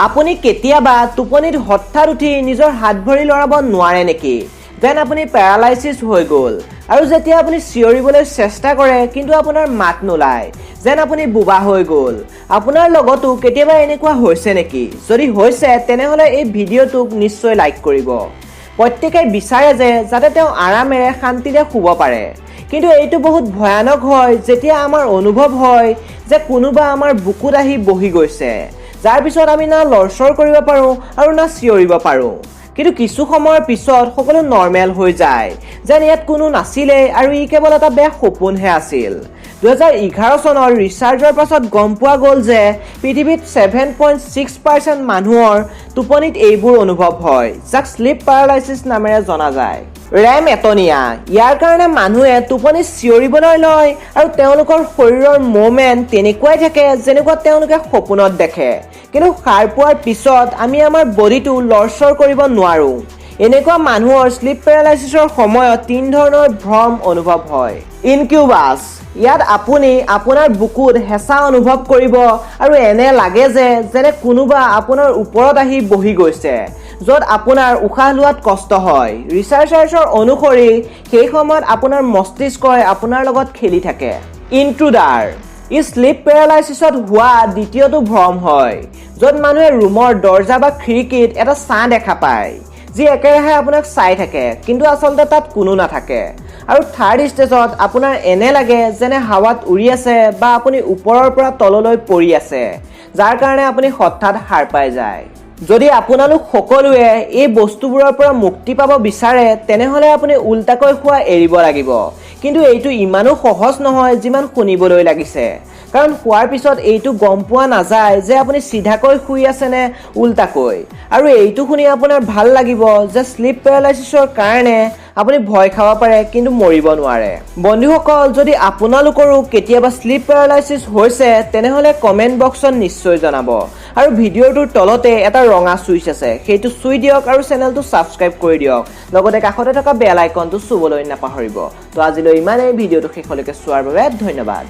আপুনি কেতিয়াবা টোপনিত হঠাৎ উঠি নিজৰ হাত ভৰি লৰাব নোৱাৰে নেকি? যেন আপুনি প্যাৰালাইসিস হৈ গ'ল আৰু যেতিয়া আপুনি চিঞৰিবলৈ চেষ্টা কৰে কিন্তু আপোনাৰ মাত নোলায়, যেন আপুনি বুবা হৈ গ'ল। আপোনাৰ লগতো কেতিয়াবা এনেকুৱা হৈছে নেকি? যদি হৈছে তেনেহলে এই ভিডিঅ'টোক নিশ্চয় লাইক কৰিব। প্ৰত্যেকই বিচাৰে যে যাতে তেওঁ আৰামেৰে শান্তিৰে শুব পাৰে, কিন্তু এইটো বহুত ভয়ানক হয় যেতিয়া আমাৰ অনুভৱ হয় যে কোনোবা আমাৰ বুকুত আহি বহি গৈছে, যাৰ পিছত আমি না লৰচৰ কৰিব পাৰোঁ আৰু না চিঞৰিব পাৰোঁ। কিন্তু কিছু সময়ৰ পিছত সকলো নৰ্মেল হৈ যায়, যেন ইয়াত কোনো নাছিলে আৰু ই কেৱল এটা বেয়া সপোনহে আছিল। 2011 চনৰ ৰিচাৰ্জৰ পাছত গম পোৱা গ'ল যে পৃথিৱীত 7.6% মানুহৰ টোপনিত এইবোৰ অনুভৱ হয়, যাক শ্লিপ পেৰালাইচিছ নামেৰে জনা যায়। ৰেম এটনিয়া, ইয়াৰ কাৰণে মানুহে টোপনি চিঞৰিবলৈ লয় আৰু তেওঁলোকৰ শৰীৰৰ মুভমেণ্ট তেনেকুৱাই থাকে যেনেকুৱা তেওঁলোকে সপোনত দেখে, কিন্তু সাৰ পোৱাৰ পিছত আমি আমাৰ বডিটো লৰচৰ কৰিব নোৱাৰোঁ। এনেকুৱা মানুহৰ শ্লিপ পেৰালাইচিছৰ সময়ত 3 ধৰণৰ ভ্ৰম অনুভৱ হয়। ইনকিউবাছ, ইয়াত আপুনি আপোনাৰ বুকুত হেঁচা অনুভৱ কৰিব আৰু এনে লাগে যেনে কোনোবা আপোনাৰ ওপৰত আহি বহি গৈছে, য'ত আপোনাৰ উশাহ লোৱাত কষ্ট হয়। ৰিচাৰ্চাৰ্ছৰ অনুসৰি সেই সময়ত আপোনাৰ মস্তিষ্কই আপোনাৰ লগত খেলি থাকে। ইনট্ৰুডাৰ, ই শ্লিপ পেৰালাইচিছত হোৱা দ্বিতীয়টো ভ্ৰম হয়, য'ত মানুহে ৰুমৰ দৰ্জা বা খিৰিকীত এটা ছাঁ দেখা পায় যি একেৰাহে আপোনাক চাই থাকে, কিন্তু আচলতে তাত কোনো নাথাকে। আৰু থাৰ্ড ষ্টেজত আপোনাৰ এনে লাগে যেনে হাৱাত উৰি আছে বা আপুনি ওপৰৰ পৰা তললৈ পৰি আছে, যাৰ কাৰণে আপুনি হঠাৎ সাৰ পাই যায়। যদি আপোনালোক সকলোৱে এই বস্তুবোৰৰ পৰা মুক্তি পাব বিচাৰে তেনেহলে আপুনি উল্টাকৈ খোৱা এৰিব লাগিব, কিন্তু এইটো ইমানো সহজ নহয় যিমান শুনিবলৈ লাগিছে, কাৰণ শোৱাৰ পিছত এইটো গম পোৱা নাযায় যে আপুনি চিধাকৈ শুই আছে নে উল্টাকৈ। আৰু এইটো শুনি আপোনাৰ ভাল লাগিব যে শ্লিপ পেৰালাইচিছৰ কাৰণে আপুনি ভয় খাব পাৰে কিন্তু মৰিব নোৱাৰে। বন্ধুসকল, যদি আপোনালোকৰো কেতিয়াবা শ্লিপ পেৰালাইচিছ হৈছে তেনেহলে কমেণ্ট বক্সত নিশ্চয় জনাব, আৰু ভিডিঅ'টোৰ তলতে এটা ৰঙা চুইচ আছে, সেইটো চুই দিয়ক আৰু চেনেলটো ছাবস্ক্ৰাইব কৰি দিয়ক, লগতে কাষতে থকা বেল আইকনটো চুবলৈ নাপাহৰিব। তো আজিলৈ ইমানেই, ভিডিঅ'টো শেষলৈকে চোৱাৰ বাবে ধন্যবাদ।